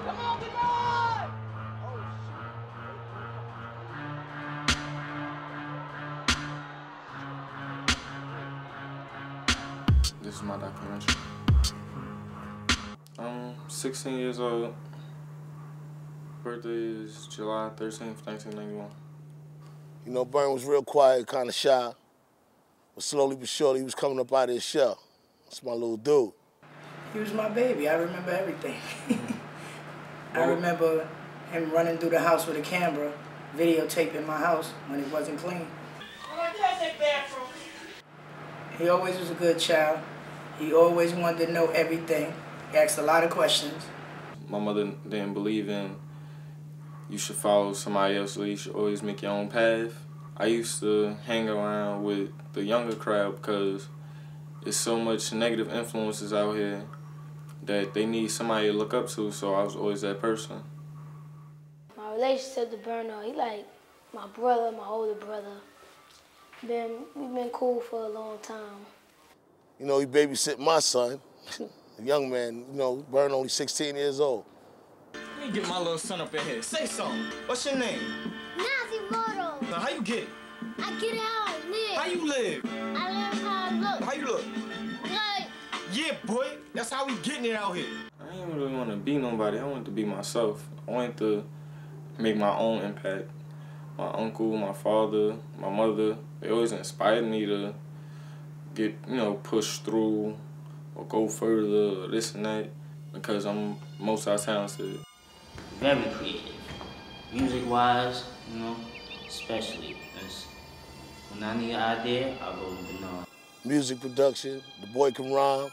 Come on, get on! This is my documentary. I'm 16 years old. Birthday is July 13th, 1991. You know, Burn was real quiet, kind of shy, but slowly but surely he was coming up out of his shell. That's my little dude. He was my baby. I remember everything. I remember him running through the house with a camera, videotaping my house when it wasn't clean. He always was a good child. He always wanted to know everything. He asked a lot of questions. My mother didn't believe in you should follow somebody else, or you should always make your own path. I used to hang around with the younger crowd because there's so much negative influences out here that they need somebody to look up to, so I was always that person. My relationship to Bernard, he like my brother, my older brother. We've been cool for a long time. You know, he babysit my son, a young man. You know, Burn only 16 years old. Let me get my little son up in here. Say something. What's your name? Nazimoto. Now, how you get it? I get it how I live. How you live? I live how I look. How you look? Good. Yeah, boy. That's how we getting it out here. I didn't really want to be nobody. I wanted to be myself. I wanted to make my own impact. My uncle, my father, my mother, they always inspired me to get, you know, pushed through or go further or this and that because I'm multi-talented. Very creative. Music-wise, you know, especially. When I need an idea, I go to Bernard. Music production, the boy can rhyme,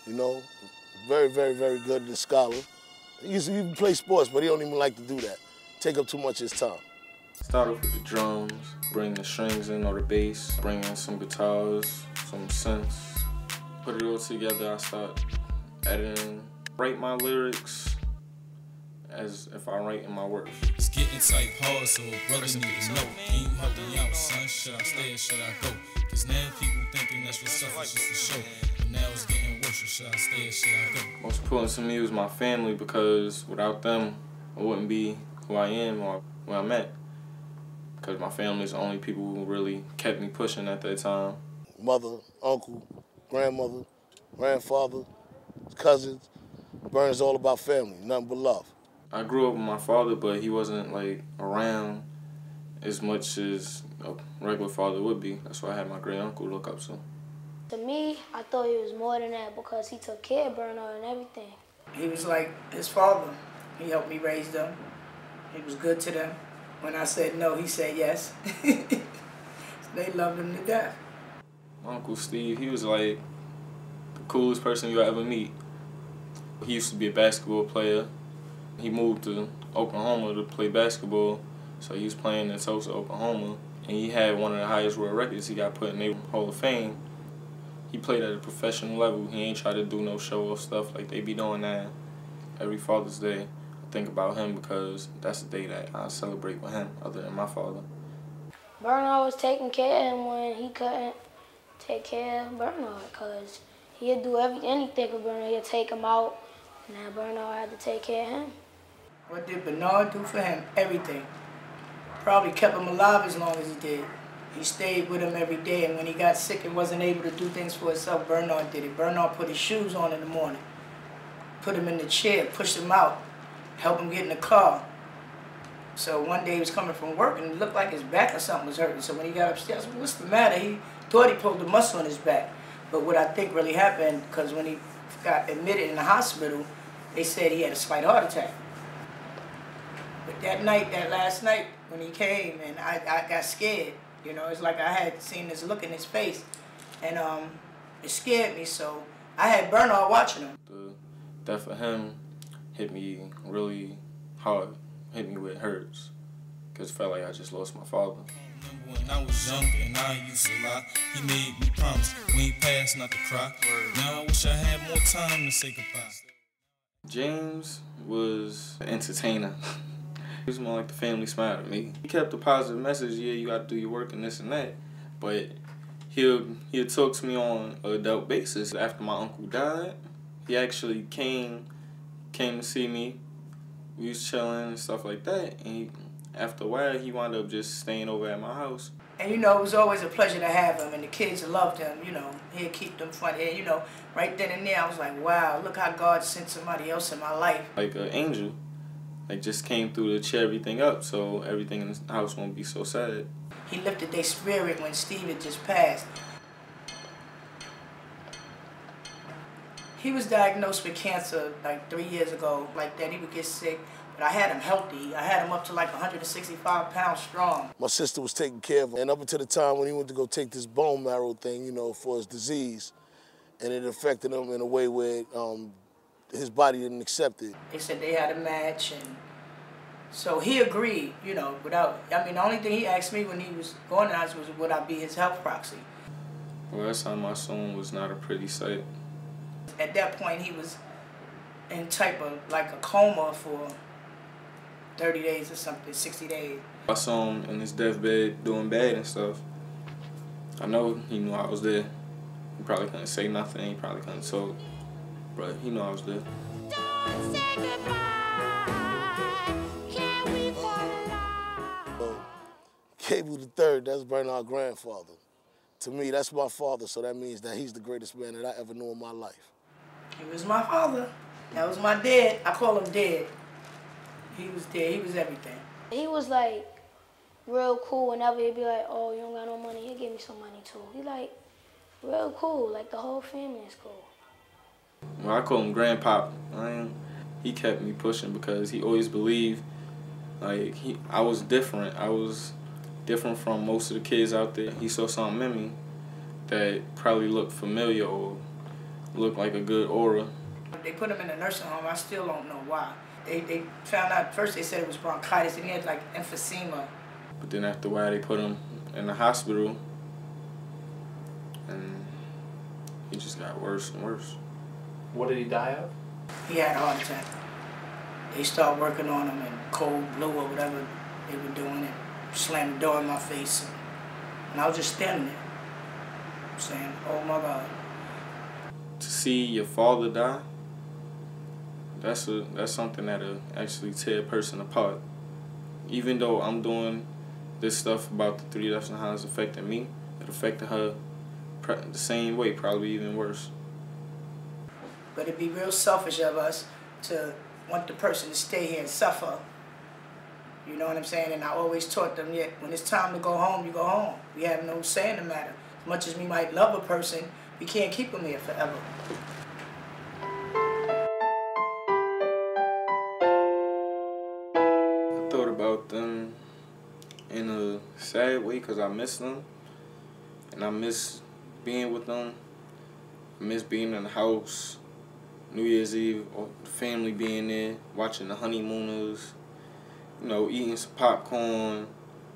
you know, very, very, very good as a scholar. He used to even play sports, but he don't even like to do that. Take up too much of his time. Start off with the drums, bring the strings in or the bass, bring in some guitars, some synths. Put it all together, I start editing, write my lyrics as if I write in my work. It's getting tight hard, so brothers need to know. Can you help me out, son? Should I stay or should I go? Cause now people thinking that's what's up, it's just a show. But now it's getting worse, so should I stay or should I go? Most important to me was my family because without them, I wouldn't be who I am or where I'm at. Because my family is the only people who really kept me pushing at that time. Mother, uncle, grandmother, grandfather, cousins. Burns all about family, nothing but love. I grew up with my father, but he wasn't like around as much as a regular father would be. That's why I had my great uncle look up to. To me, I thought he was more than that because he took care of Bernard and everything. He was like his father. He helped me raise them. He was good to them. When I said no, he said yes. They loved him to death. My Uncle Steve, he was like the coolest person you'll ever meet. He used to be a basketball player. He moved to Oklahoma to play basketball, so he was playing in Tulsa, Oklahoma, and he had one of the highest world records. He got put in the Hall of Fame. He played at a professional level. He ain't try to do no show-off stuff like they be doing now. Every Father's Day, I think about him because that's the day that I celebrate with him, other than my father. Bernard was taking care of him when he couldn't take care of Bernard, because he'd do anything for Bernard. He'd take him out, and now Bernard had to take care of him. What did Bernard do for him? Everything. Probably kept him alive as long as he did. He stayed with him every day, and when he got sick and wasn't able to do things for himself, Bernard did it. Bernard put his shoes on in the morning, put him in the chair, pushed him out, helped him get in the car. So one day he was coming from work, and it looked like his back or something was hurting. So when he got upstairs, I said, what's the matter? He thought he pulled the muscle in his back. But what I think really happened, because when he got admitted in the hospital, they said he had a slight heart attack. But that night, that last night, when he came, and I got scared. You know, it's like I had seen this look in his face, and it scared me, so I had Bernard watching him. The death of him hit me really hard, hit me where it hurts, because it felt like I just lost my father. When I was younger and I used to lie, he made me promise when he passed not to cry. Now I wish I had more time to say goodbye. James was an entertainer. He was more like the family smile to me. He kept a positive message, yeah, you got to do your work and this and that, but He'll talk to me on an adult basis. After my uncle died, he actually came to see me. We was chilling and stuff like that, and after a while, he wound up just staying over at my house. And you know, it was always a pleasure to have him, and the kids loved him, you know. He'd keep them fun. And, you know, right then and there, I was like, wow, look how God sent somebody else in my life. Like an angel. Like, just came through to cheer everything up, so everything in the house won't be so sad. He lifted their spirit when Steve had just passed. He was diagnosed with cancer like 3 years ago, like that. He would get sick, but I had him healthy. I had him up to like 165 pounds strong. My sister was taking care of him, and up until the time when he went to go take this bone marrow thing, you know, for his disease, and it affected him in a way where his body didn't accept it. They said they had a match, and so he agreed, you know, without, I mean, the only thing he asked me when he was going to hospital was would I be his health proxy. Well, that time my son was not a pretty sight. At that point, he was in type of like a coma for 30 days or something, 60 days. I saw him in his deathbed doing bad and stuff. I know he knew I was there. He probably couldn't say nothing, he probably couldn't talk, but he knew I was there. Don't say goodbye. Can we fall in love? Cable III, that's Bernard's grandfather. To me, that's my father, so that means that he's the greatest man that I ever knew in my life. He was my father. That was my dad. I call him Dad. He was dead. He was everything. He was like real cool. Whenever he'd be like, oh, you don't got no money, he'd give me some money too. He like real cool. Like the whole family is cool. Well, I call him Grandpop. He kept me pushing because he always believed like I was different. I was different from most of the kids out there. He saw something in me that probably looked familiar or looked like a good aura. They put him in a nursing home. I still don't know why. They found out, first they said it was bronchitis, and he had like emphysema. But then after a while, they put him in the hospital, and he just got worse and worse. What did he die of? He had a heart attack. They started working on him in cold blue or whatever they were doing, and slammed the door in my face. And I was just standing there, saying, oh my God. To see your father die, that's something that'll actually tear a person apart. Even though I'm doing this stuff about the 3 deaths and how it's affecting me, it affected her the same way, probably even worse. But it'd be real selfish of us to want the person to stay here and suffer. You know what I'm saying? And I always taught them, yeah, when it's time to go home, you go home. We have no say in the matter. As much as we might love a person, we can't keep them here forever. I thought about them in a sad way because I miss them. And I miss being with them. I miss being in the house, New Year's Eve, or the family being there, watching the honeymooners, you know, eating some popcorn,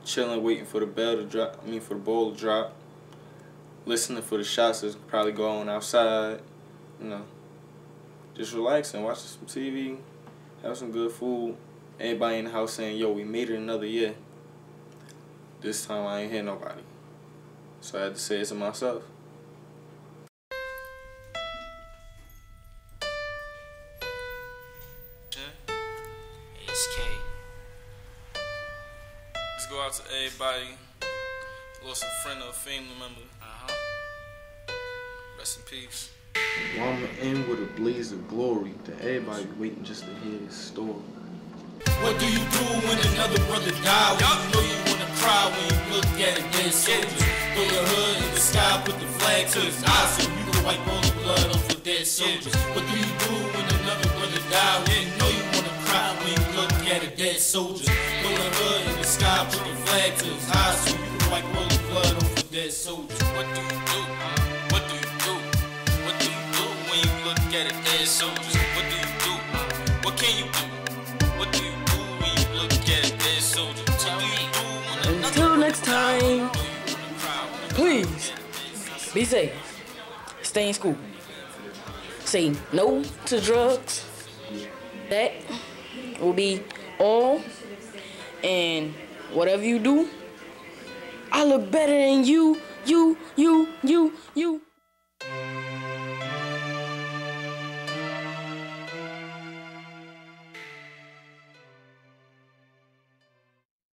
chilling, waiting for the bell to drop, for the ball to drop, listening for the shots that's probably go on outside, you know, just relaxing, watching some TV, have some good food. Everybody in the house saying, yo, we made it another year. This time I ain't hear nobody. So I had to say it to myself. Let's go out to everybody. Lost a friend or a family member. Rest in peace. Well, I'm gonna end with a blaze of glory that everybody waiting just to hear this story. What do you do when another brother dies? When you know you wanna cry when you look at a dead soldier. Throw your hood in the sky, put the flag to his eyes so you can wipe all the blood off the dead soldiers. What do you do when another brother dies? When you know you wanna cry when you look at a dead soldier. Throw your hood in the sky, put the flag to his eyes so you can wipe all the blood off the dead soldiers. What do you do? What do you do? What do you do when you look at a dead soldier? What do you do? What can you do? What do you do when you look at a dead soldier? What do you do when until next time, please be safe. Stay in school. Say no to drugs. That will be all. And whatever you do, I look better than you,